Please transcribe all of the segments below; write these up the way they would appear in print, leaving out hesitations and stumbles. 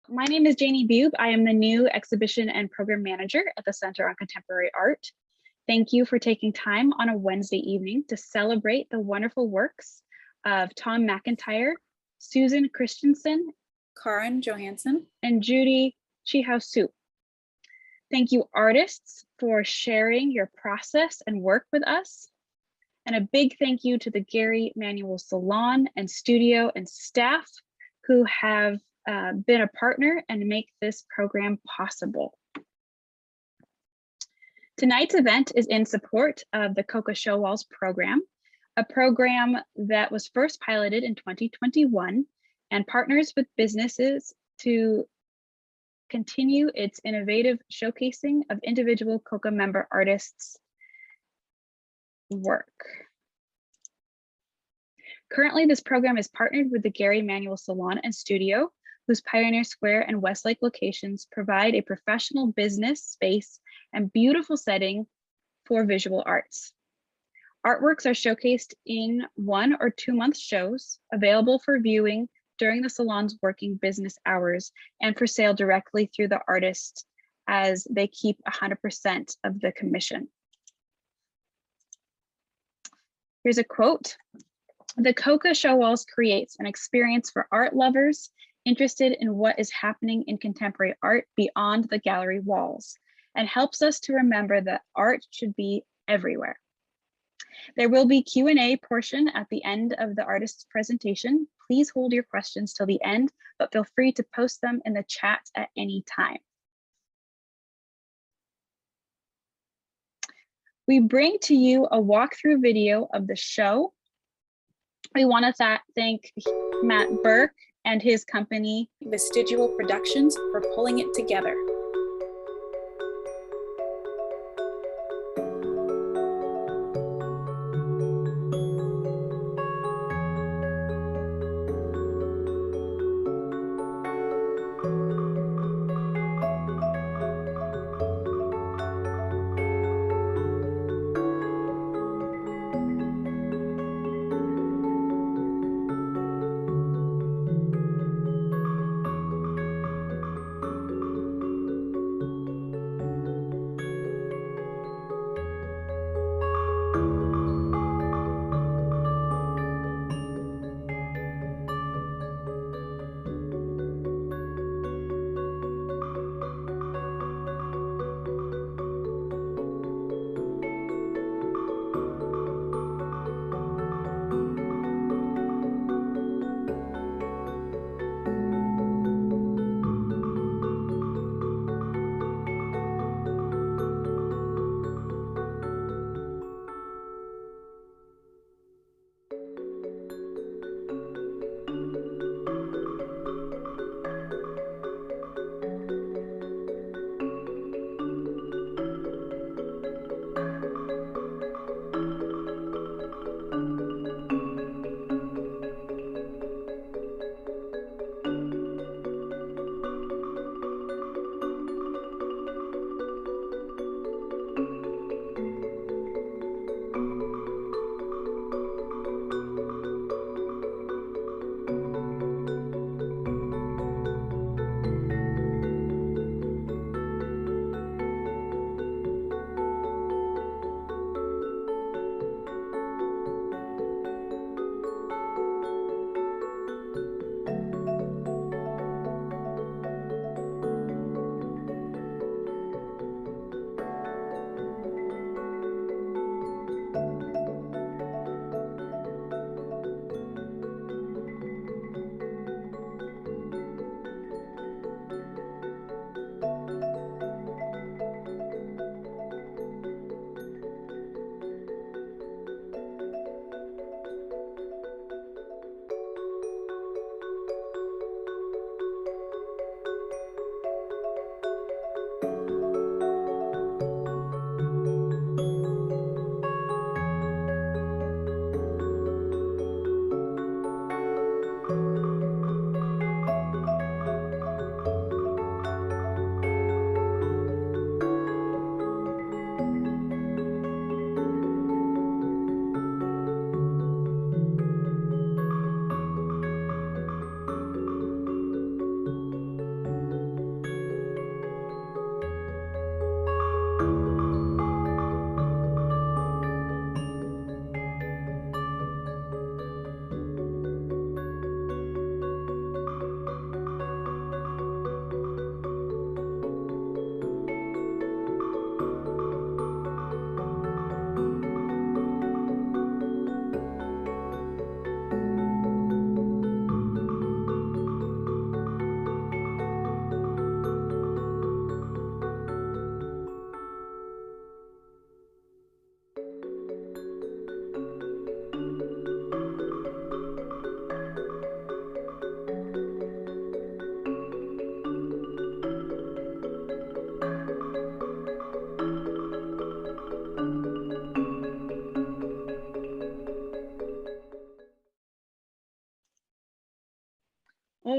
My name is Janie Bube. I am the new Exhibition and Program Manager at the Center on Contemporary Art. Thank you for taking time on a Wednesday evening to celebrate the wonderful works of Tom McIntire, Susan Christensen, Karen Johansen, and Judy Chia Hui Hsu. Thank you, artists, for sharing your process and work with us. And a big thank you to the Gary Manuel Salon and studio and staff who have been a partner and make this program possible. Tonight's event is in support of the CoCA ShowWalls program, a program that was first piloted in 2021 and partners with businesses to continue its innovative showcasing of individual CoCA member artists' work. Currently, this program is partnered with the Gary Manuel Salon and Studio, whose Pioneer Square and Westlake locations provide a professional business space and beautiful setting for visual arts. Artworks are showcased in 1 or 2 month shows, available for viewing during the salon's working business hours and for sale directly through the artist, as they keep 100% of the commission. Here's a quote. "The CoCA ShowWalls creates an experience for art lovers interested in what is happening in contemporary art beyond the gallery walls, and helps us to remember that art should be everywhere." There will be Q&A portion at the end of the artist's presentation. Please hold your questions till the end, but feel free to post them in the chat at any time. We bring to you a walkthrough video of the show. We want to thank Matt Burke and his company, Vestigial Productions, for pulling it together.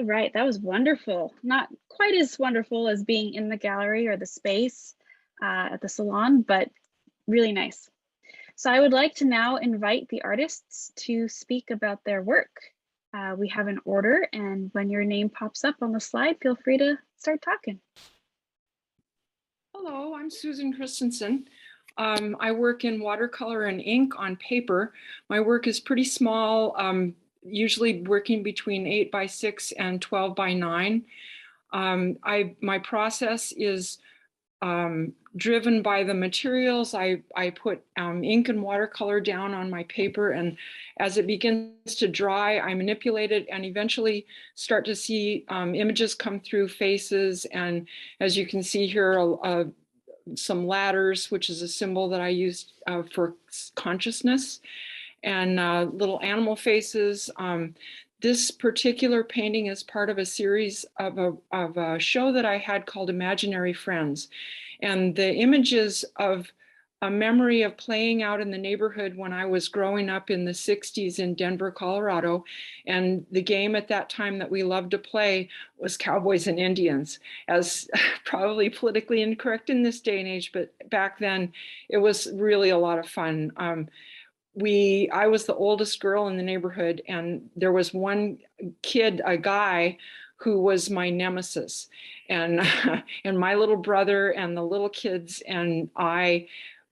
right, that was wonderful. Not quite as wonderful as being in the gallery or the space at the salon, but really nice. So I would like to now invite the artists to speak about their work. We have an order, and when your name pops up on the slide, feel free to start talking. Hello, I'm Susan Christensen. I work in watercolor and ink on paper. My work is pretty small, usually working between 8 by 6 and 12 by 9. My process is driven by the materials. I put ink and watercolor down on my paper, and as it begins to dry, I manipulate it and eventually start to see images come through, faces, and as you can see here, some ladders, which is a symbol that I use for consciousness, and little animal faces. This particular painting is part of a series of a show that I had called Imaginary Friends. And the images of a memory of playing out in the neighborhood when I was growing up in the 60s in Denver, Colorado. And the game at that time that we loved to play was Cowboys and Indians, as probably politically incorrect in this day and age, but back then it was really a lot of fun. I was the oldest girl in the neighborhood, and there was one kid, a guy, who was my nemesis. And, and my little brother and the little kids and I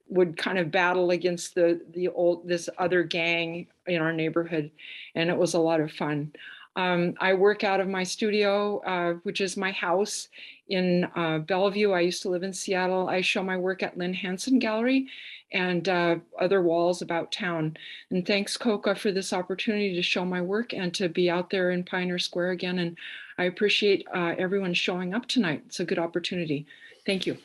would kind of battle against this other gang in our neighborhood. And it was a lot of fun. I work out of my studio, which is my house in Bellevue. I used to live in Seattle. I show my work at Lynn Hansen Gallery and other walls about town. And thanks, CoCA, for this opportunity to show my work and to be out there in Pioneer Square again. And I appreciate everyone showing up tonight. It's a good opportunity. Thank you.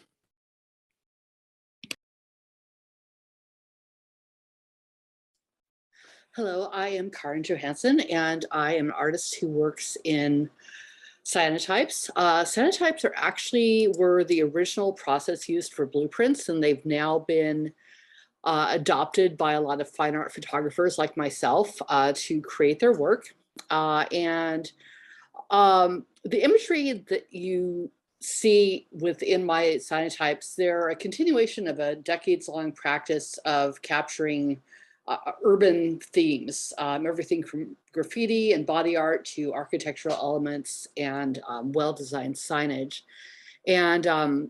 Hello, I am Karen Johansen, and I am an artist who works in cyanotypes. Cyanotypes were the original process used for blueprints, and they've now been adopted by a lot of fine art photographers like myself to create their work. The imagery that you see within my cyanotypes, they're a continuation of a decades-long practice of capturing urban themes, everything from graffiti and body art to architectural elements and well-designed signage. And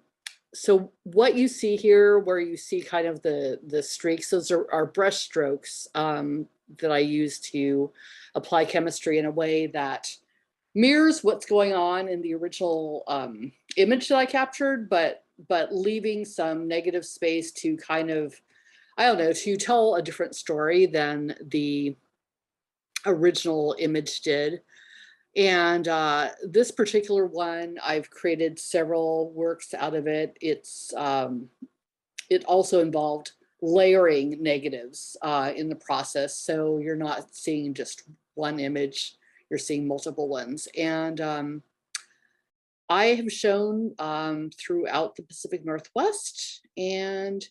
so what you see here, where you see kind of the streaks, those are brush strokes that I use to apply chemistry in a way that mirrors what's going on in the original image that I captured, but leaving some negative space to kind of, I don't know, to tell a different story than the original image did. And this particular one, I've created several works out of it. It also involved layering negatives in the process. So you're not seeing just one image, you're seeing multiple ones. And I have shown throughout the Pacific Northwest, and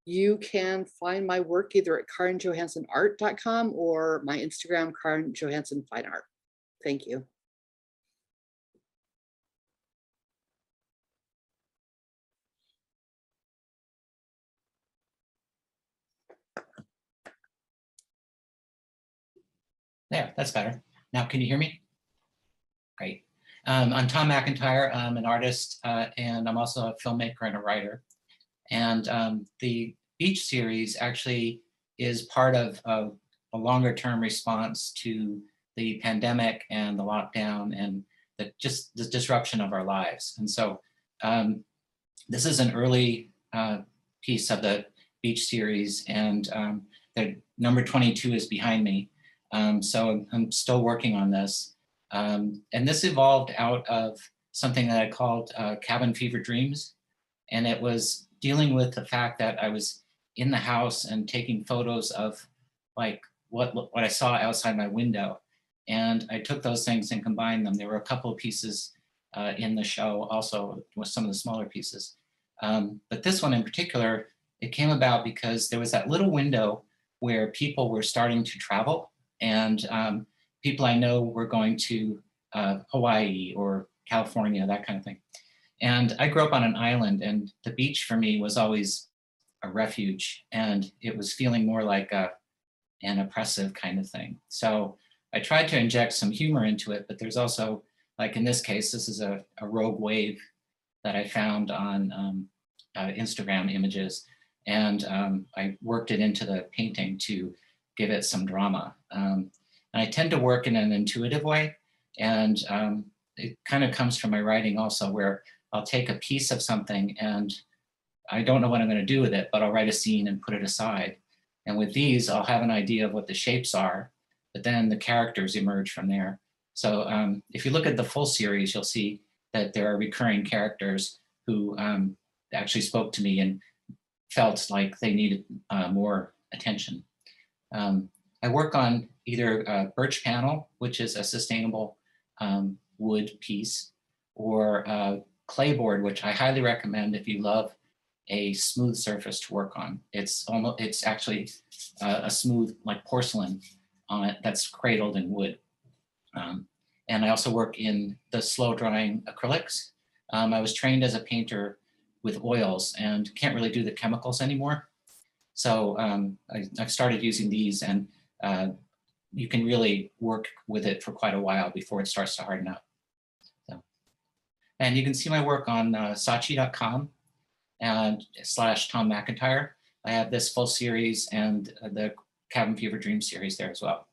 you can find my work either at KarenJohansenArt.com or my Instagram, Karen Johansen Fine Art. Thank you. There, that's better. Now, can you hear me? Great. I'm Tom McIntire. I'm an artist, and I'm also a filmmaker and a writer. And the Beach series actually is part of a longer term response to the pandemic and the lockdown and just the disruption of our lives. And so this is an early piece of the Beach series, and the number 22 is behind me. So I'm still working on this. And this evolved out of something that I called Cabin Fever Dreams. And it was dealing with the fact that I was in the house and taking photos of like what I saw outside my window. And I took those things and combined them. There were a couple of pieces in the show also with some of the smaller pieces. But this one in particular, it came about because there was that little window where people were starting to travel, and people I know were going to Hawaii or California, that kind of thing. And I grew up on an island, and the beach for me was always a refuge, and it was feeling more like an oppressive kind of thing. So I tried to inject some humor into it, but there's also, like in this case, this is a rogue wave that I found on Instagram images. And I worked it into the painting to give it some drama. And I tend to work in an intuitive way. And it kind of comes from my writing also, where I'll take a piece of something and I don't know what I'm going to do with it, but I'll write a scene and put it aside. And with these, I'll have an idea of what the shapes are, but then the characters emerge from there. So if you look at the full series, you'll see that there are recurring characters who actually spoke to me and felt like they needed more attention. I work on either birch panel, which is a sustainable wood piece, or clayboard, which I highly recommend if you love a smooth surface to work on. It's actually a smooth, like porcelain on it that's cradled in wood. And I also work in the slow drying acrylics. I was trained as a painter with oils and can't really do the chemicals anymore. So I've started using these, and you can really work with it for quite a while before it starts to harden up. So, and you can see my work on saatchi.com and /Tom McIntire. I have this full series and the Cabin Fever Dream series there as well.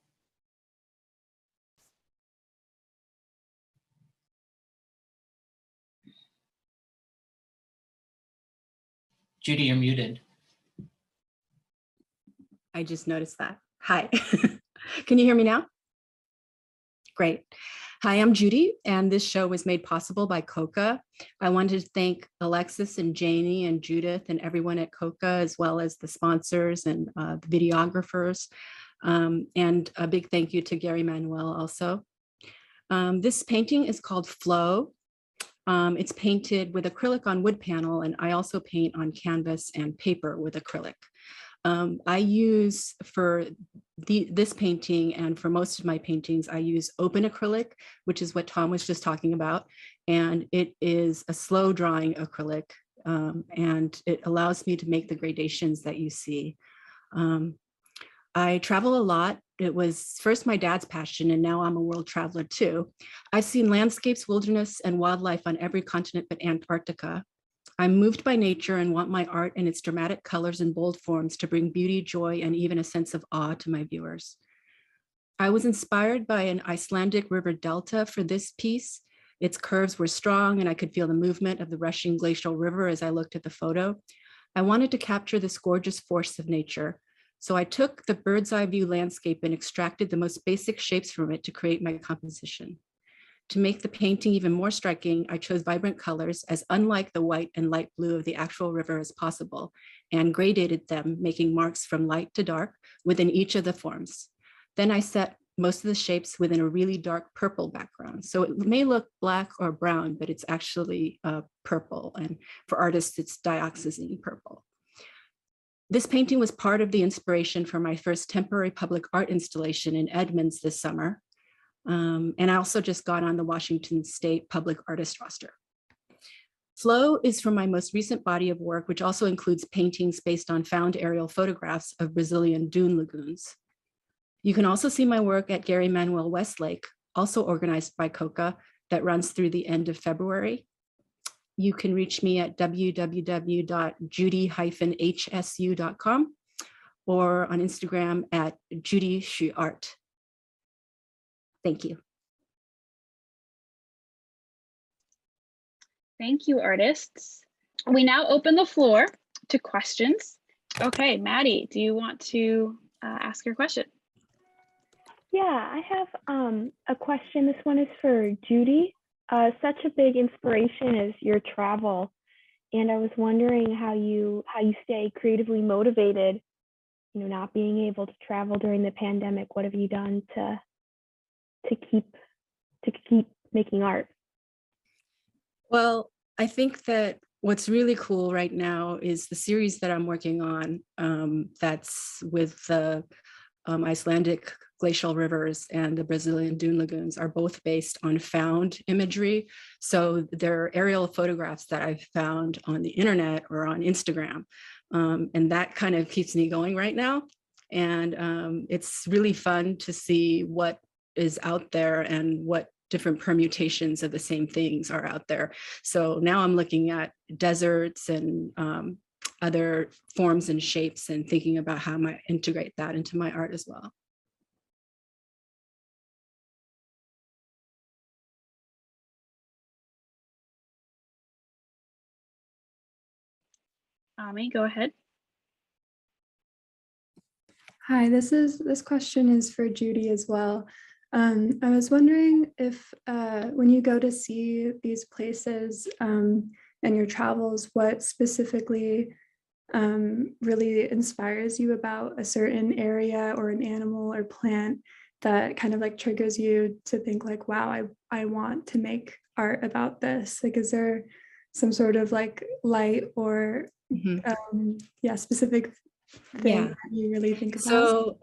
Judy, you're muted. I just noticed that. Hi, can you hear me now? Great. Hi, I'm Judy, and this show was made possible by CoCA. I wanted to thank Alexis and Janie and Judith and everyone at CoCA, as well as the sponsors and the videographers. And a big thank you to Gary Manuel also. This painting is called Flow. It's painted with acrylic on wood panel, and I also paint on canvas and paper with acrylic. I use for this painting and for most of my paintings, I use open acrylic, which is what Tom was just talking about. And it is a slow drying acrylic, and it allows me to make the gradations that you see. I travel a lot. It was first my dad's passion, and now I'm a world traveler too. I've seen landscapes, wilderness, and wildlife on every continent but Antarctica. I'm moved by nature and want my art and its dramatic colors and bold forms to bring beauty, joy, and even a sense of awe to my viewers. I was inspired by an Icelandic river delta for this piece. Its curves were strong, and I could feel the movement of the rushing glacial river as I looked at the photo. I wanted to capture this gorgeous force of nature. So I took the bird's eye view landscape and extracted the most basic shapes from it to create my composition. To make the painting even more striking, I chose vibrant colors as unlike the white and light blue of the actual river as possible, and gradated them, making marks from light to dark within each of the forms. Then I set most of the shapes within a really dark purple background. So it may look black or brown, but it's actually purple. And for artists, it's dioxazine purple. This painting was part of the inspiration for my first temporary public art installation in Edmonds this summer. And I also just got on the Washington State Public Artist roster. Flow is from my most recent body of work, which also includes paintings based on found aerial photographs of Brazilian dune lagoons. You can also see my work at Gary Manuel Westlake, also organized by CoCA, that runs through the end of February. You can reach me at www.judy-hsu.com or on Instagram at Judy Chia Hui Hsu. Thank you. Thank you, artists. We now open the floor to questions. Okay, Maddie, do you want to ask your question? Yeah, I have a question. This one is for Judy. Such a big inspiration is your travel, and I was wondering how you stay creatively motivated, you know, not being able to travel during the pandemic. What have you done to keep making art? Well, I think that what's really cool right now is the series that I'm working on that's with the Icelandic glacial rivers and the Brazilian dune lagoons are both based on found imagery. So they're aerial photographs that I've found on the internet or on Instagram. And that kind of keeps me going right now. And it's really fun to see what is out there and what different permutations of the same things are out there. So now I'm looking at deserts and other forms and shapes and thinking about how I might integrate that into my art as well. Ami, go ahead. Hi, this question is for Judy as well. I was wondering if when you go to see these places and your travels, what specifically really inspires you about a certain area or an animal or plant that kind of like triggers you to think like, wow, I want to make art about this. Like, is there some sort of like light or specific thing that you really think about? So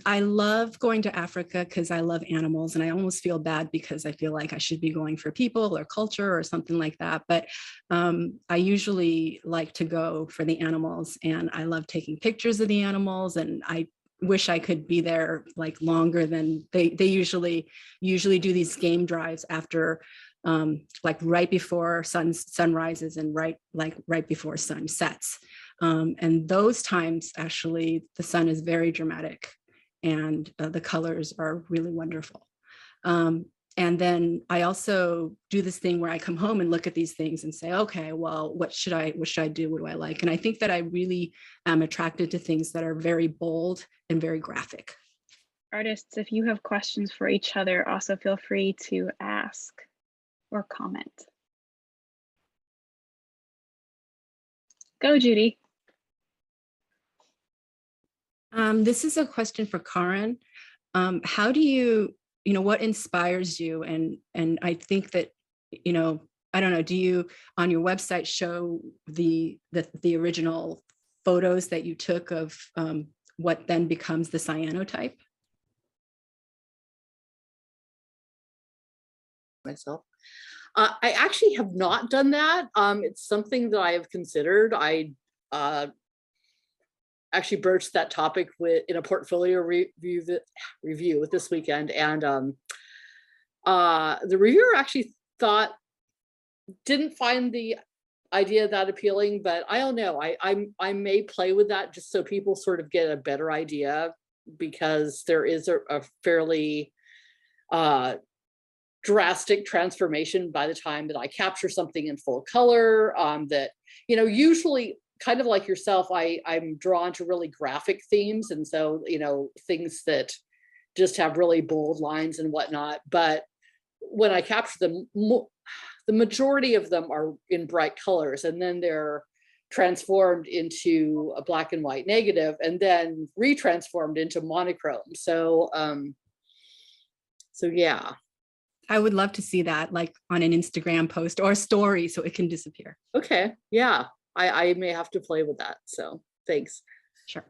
I love going to Africa because I love animals, and I almost feel bad because I feel like I should be going for people or culture or something like that. But I usually like to go for the animals, and I love taking pictures of the animals, and I wish I could be there like longer than they usually do these game drives after like right before sun rises and right before sun sets. And those times, actually, the sun is very dramatic and the colors are really wonderful. And then I also do this thing where I come home and look at these things and say, okay, well, what should I do? What do I like? And I think that I really am attracted to things that are very bold and very graphic. Artists, if you have questions for each other, also feel free to ask or comment. Go, Judy. This is a question for Karen. How do you what inspires you? And I think that, I don't know, do you on your website show the original photos that you took of what then becomes the cyanotype? Myself. I actually have not done that. It's something that I have considered. I actually broached that topic in a portfolio review this weekend, and the reviewer actually didn't find the idea that appealing, but I don't know. I may play with that just so people sort of get a better idea, because there is a fairly drastic transformation by the time that I capture something in full color. That usually, kind of like yourself, I'm drawn to really graphic themes, and so things that just have really bold lines and whatnot. But when I capture them, the majority of them are in bright colors, and then they're transformed into a black and white negative, and then retransformed into monochrome. So yeah. I would love to see that, like on an Instagram post or a story, so it can disappear. Okay, yeah, I may have to play with that. So thanks. Sure.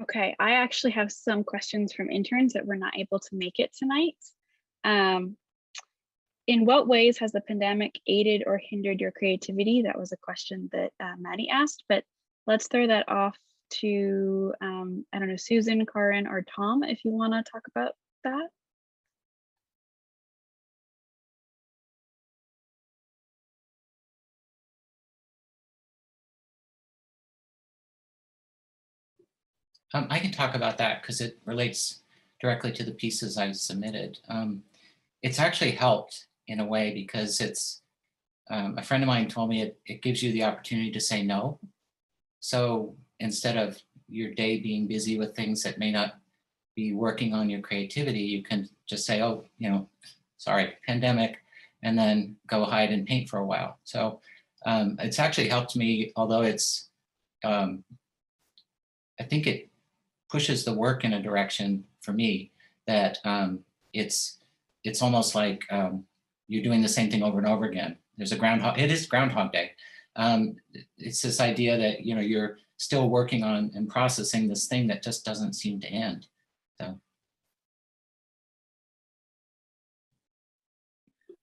Okay, I actually have some questions from interns that were not able to make it tonight. In what ways has the pandemic aided or hindered your creativity? That was a question that Maddie asked, but let's throw that off to, I don't know, Susan, Karen, or Tom, if you want to talk about that. I can talk about that because it relates directly to the pieces I submitted. It's actually helped in a way because it's, a friend of mine told me it gives you the opportunity to say no. So instead of your day being busy with things that may not be working on your creativity, you can just say, oh, sorry, pandemic, and then go hide and paint for a while. So it's actually helped me, although it's, I think it pushes the work in a direction for me that it's almost like you're doing the same thing over and over again. There's it is Groundhog Day. It's this idea that you're still working on and processing this thing that just doesn't seem to end. So.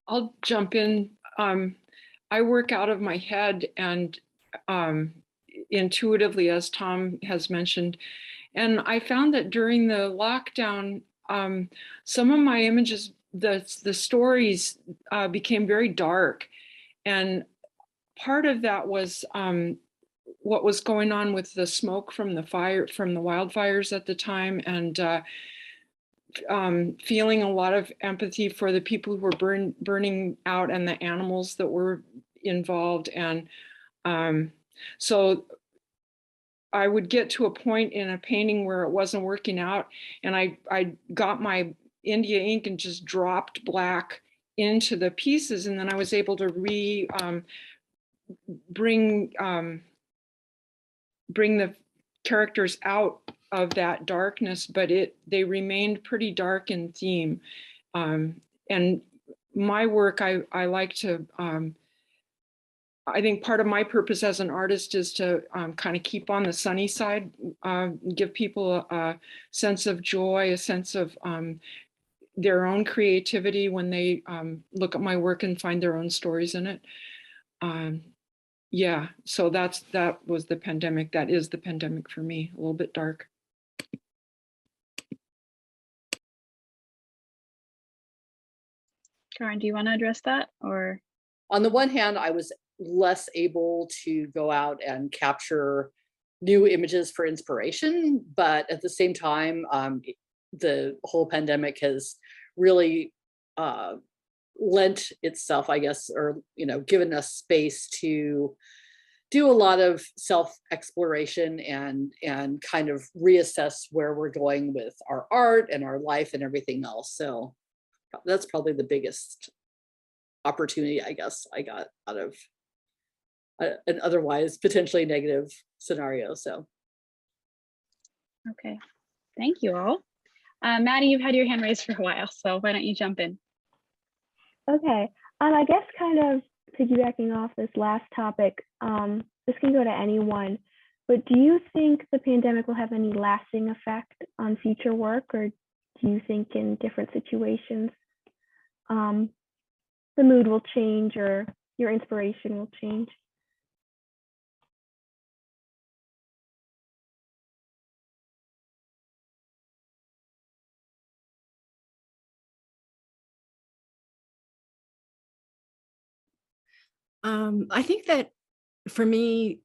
I'll jump in. I work out of my head and intuitively, as Tom has mentioned. And I found that during the lockdown, some of my images, the stories became very dark. And part of that was what was going on with the smoke from the wildfires at the time, and feeling a lot of empathy for the people who were burning out and the animals that were involved. And so I would get to a point in a painting where it wasn't working out, and I got my India ink and just dropped black into the pieces, and then I was able to bring the characters out of that darkness, but they remained pretty dark in theme. And my work, I like to, I think part of my purpose as an artist is to kind of keep on the sunny side, give people a sense of joy, a sense of their own creativity when they look at my work and find their own stories in it. Yeah, so that was the pandemic. That is the pandemic for me, a little bit dark. Karen, do you want to address that, or? On the one hand, I was less able to go out and capture new images for inspiration, but at the same time, the whole pandemic has really lent itself, I guess, or given us space to do a lot of self-exploration and kind of reassess where we're going with our art and our life and everything else. So that's probably the biggest opportunity, I guess, I got out of an otherwise potentially negative scenario. So. Okay, thank you all. Maddie, you've had your hand raised for a while, so why don't you jump in? Okay, I guess kind of piggybacking off this last topic, this can go to anyone, but do you think the pandemic will have any lasting effect on future work, or do you think in different situations the mood will change or your inspiration will change? I think that for me,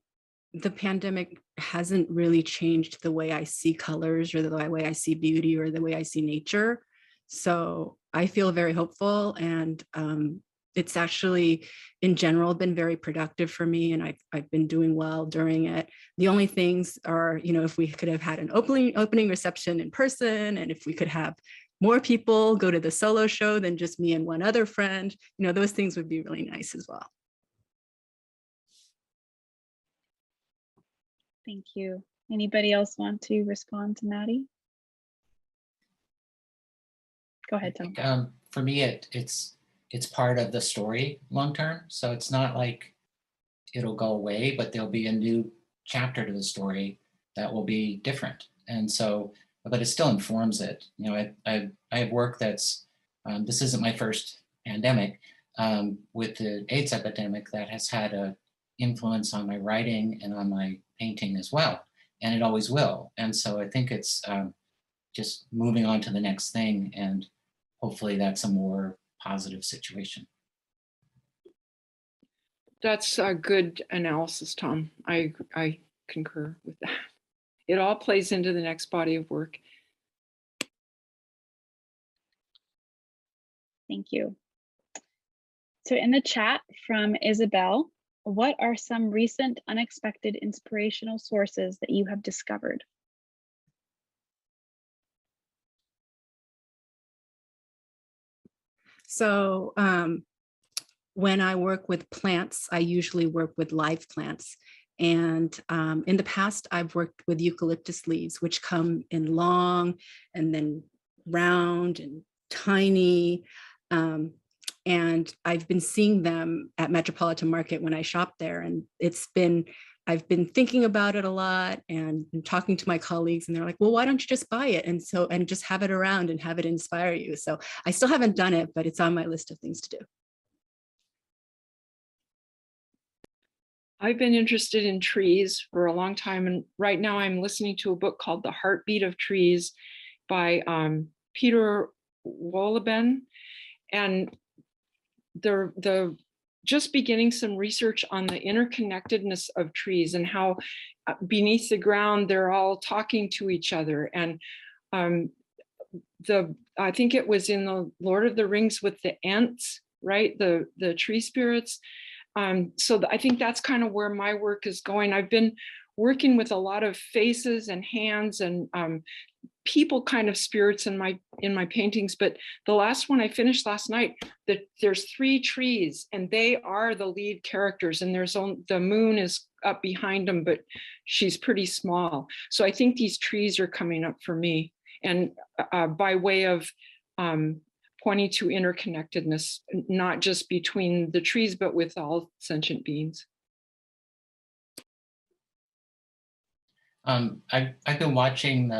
the pandemic hasn't really changed the way I see colors or the way I see beauty or the way I see nature. So I feel very hopeful, and it's actually in general been very productive for me, and I've been doing well during it. The only things are, if we could have had an opening reception in person, and if we could have more people go to the solo show than just me and one other friend, those things would be really nice as well. Thank you. Anybody else want to respond to Maddie? Go ahead, Tom. For me, it's part of the story long term. So it's not like it'll go away, but there'll be a new chapter to the story that will be different. And so, but it still informs it. I have work that's, this isn't my first pandemic, with the AIDS epidemic that has had a influence on my writing and on my painting as well, and it always will. And so I think it's just moving on to the next thing, and hopefully that's a more positive situation. That's a good analysis, Tom. I concur with that. It all plays into the next body of work. Thank you. So in the chat from Isabel, what are some recent unexpected inspirational sources that you have discovered? So when I work with plants, I usually work with live plants. And in the past, I've worked with eucalyptus leaves, which come in long and then round and tiny. And I've been seeing them at Metropolitan Market when I shop there. And it's been I've been thinking about it a lot and talking to my colleagues, and they're like, well, why don't you just buy it? And just have it around and have it inspire you. So I still haven't done it, but it's on my list of things to do. I've been interested in trees for a long time, and right now I'm listening to a book called The Heartbeat of Trees by Peter Wolleben, and the just beginning some research on the interconnectedness of trees and how beneath the ground they're all talking to each other. And I think it was in the Lord of the Rings with the Ents, right? The tree spirits. So I think that's kind of where my work is going. I've been working with a lot of faces and hands and people kind of spirits in my paintings, but the last one I finished last night, there's 3 trees and they are the lead characters, and the moon is up behind them, but she's pretty small. So I think these trees are coming up for me, and by way of pointing to interconnectedness, not just between the trees, but with all sentient beings. I've been watching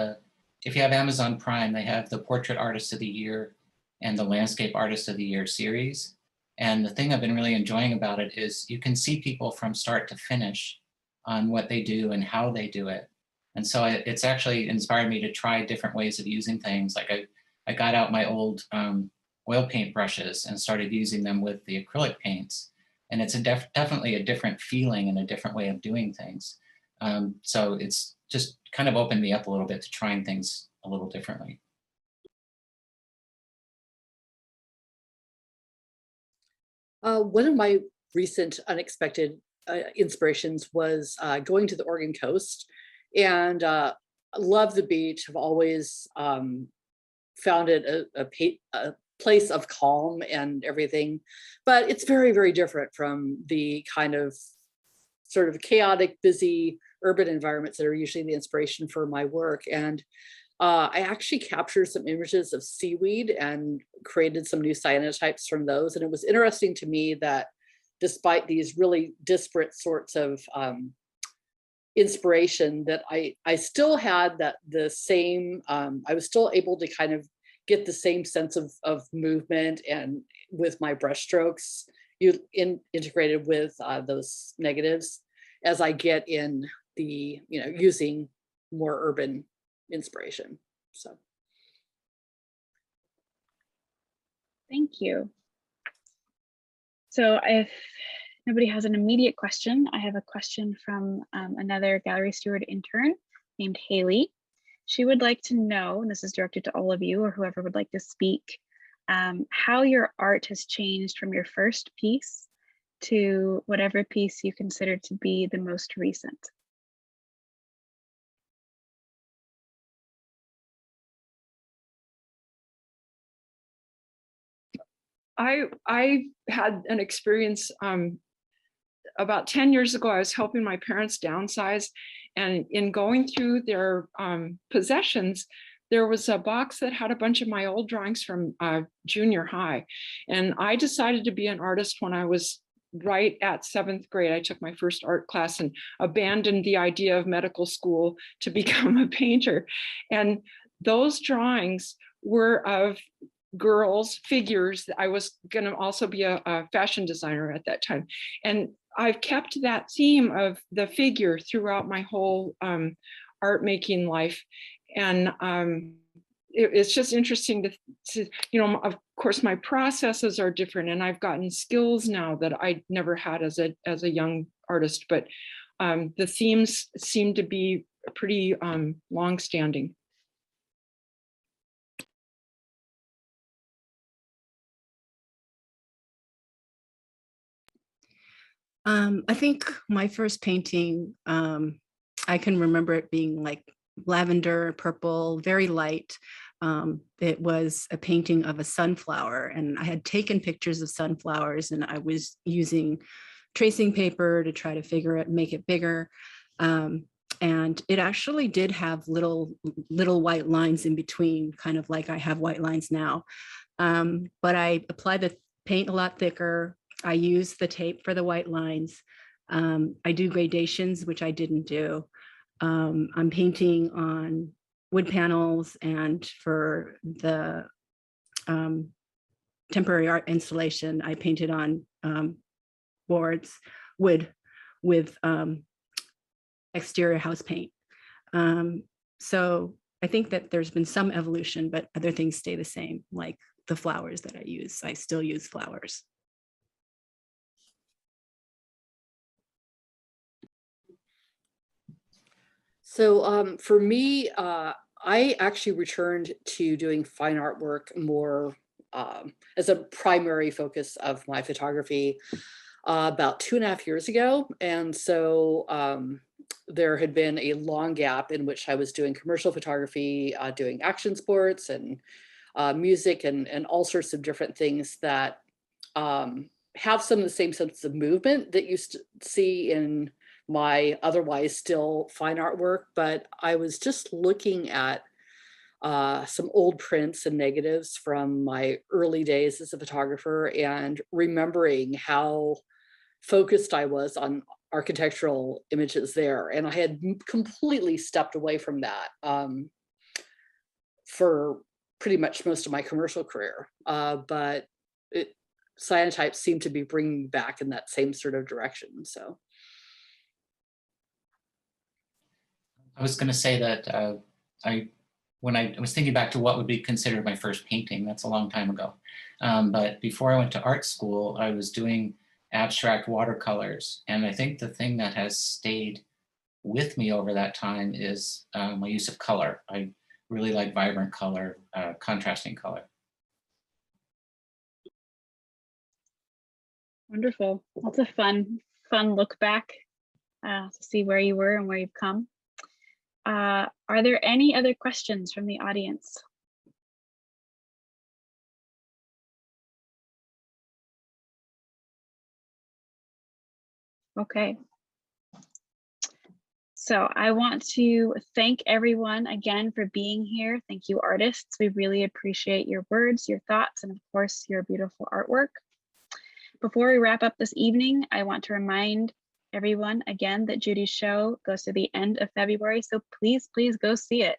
if you have Amazon Prime, they have the Portrait Artist of the Year and the Landscape Artist of the Year series. And the thing I've been really enjoying about it is you can see people from start to finish on what they do and how they do it. And so it's actually inspired me to try different ways of using things. Like I got out my old oil paint brushes and started using them with the acrylic paints. And it's definitely a different feeling and a different way of doing things. So it's just kind of opened me up a little bit to trying things a little differently. One of my recent unexpected inspirations was going to the Oregon coast, and love the beach. I've always found it a place of calm and everything, but it's very, very different from the kind of sort of chaotic, busy urban environments that are usually the inspiration for my work. And I actually captured some images of seaweed and created some new cyanotypes from those. And it was interesting to me that despite these really disparate sorts of inspiration, that I still had the same, I was still able to kind of get the same sense of movement, and with my brush strokes integrated with those negatives as I get in the, using more urban inspiration. So. Thank you. So if nobody has an immediate question, I have a question from another gallery steward intern named Haley. She would like to know, and this is directed to all of you or whoever would like to speak, how your art has changed from your first piece to whatever piece you consider to be the most recent. I had an experience about 10 years ago. I was helping my parents downsize, and in going through their possessions, there was a box that had a bunch of my old drawings from junior high. And I decided to be an artist when I was right at 7th grade. I took my first art class and abandoned the idea of medical school to become a painter. And those drawings were of girls, figures. I was going to also be a fashion designer at that time. And I've kept that theme of the figure throughout my whole art making life. And it's just interesting to, of course, my processes are different, and I've gotten skills now that I never had as a young artist, but the themes seem to be pretty long-standing. I think my first painting, I can remember it being like lavender, purple, very light. It was a painting of a sunflower, and I had taken pictures of sunflowers, and I was using tracing paper to try to make it bigger. And it actually did have little white lines in between, kind of like I have white lines now. But I applied the paint a lot thicker. I used the tape for the white lines. I do gradations, which I didn't do. I'm painting on wood panels, and for the temporary art installation, I painted on boards, wood with exterior house paint. So I think that there's been some evolution, but other things stay the same, like the flowers that I use. I still use flowers. So for me, I actually returned to doing fine artwork more as a primary focus of my photography about 2.5 years ago. And so there had been a long gap in which I was doing commercial photography, doing action sports and music and all sorts of different things that have some of the same sense of movement that you see in my otherwise still fine artwork. But I was just looking at some old prints and negatives from my early days as a photographer and remembering how focused I was on architectural images there. And I had completely stepped away from that for pretty much most of my commercial career. But cyanotypes seem to be bringing me back in that same sort of direction. So I was going to say that when I was thinking back to what would be considered my first painting, that's a long time ago. But before I went to art school, I was doing abstract watercolors. And I think the thing that has stayed with me over that time is my use of color. I really like vibrant color, contrasting color. Wonderful. That's a fun look back to see where you were and where you've come. Are there any other questions from the audience? Okay. So I want to thank everyone again for being here. Thank you, artists. We really appreciate your words, your thoughts, and of course, your beautiful artwork. Before we wrap up this evening, I want to remind everyone again that Judy's show goes to the end of February, so please go see it.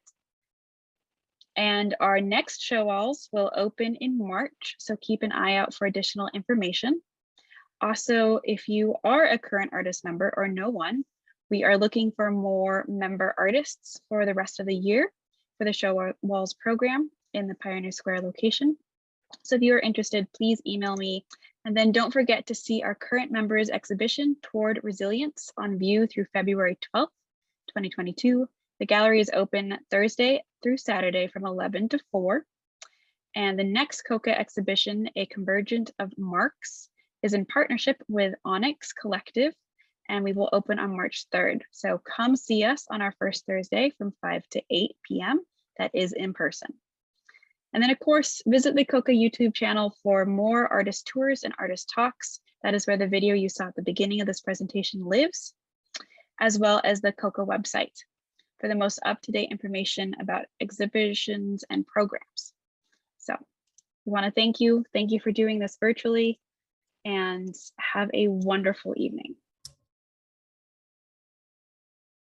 And our next ShowWalls will open in March, so keep an eye out for additional information. Also, if you are a current artist member or know one, we are looking for more member artists for the rest of the year for the ShowWalls program in the Pioneer Square location. So if you are interested, please email me. And then don't forget to see our current members exhibition, Toward Resilience, on view through February 12th, 2022. The gallery is open Thursday through Saturday from 11 to 4. And the next CoCA exhibition, A Convergence of Marks, is in partnership with Onyx Collective, and we will open on March 3rd. So come see us on our first Thursday from 5 to 8 p.m. That is in person. And then of course, visit the CoCA YouTube channel for more artist tours and artist talks. That is where the video you saw at the beginning of this presentation lives, as well as the CoCA website for the most up-to-date information about exhibitions and programs. So we want to thank you. Thank you for doing this virtually, and have a wonderful evening.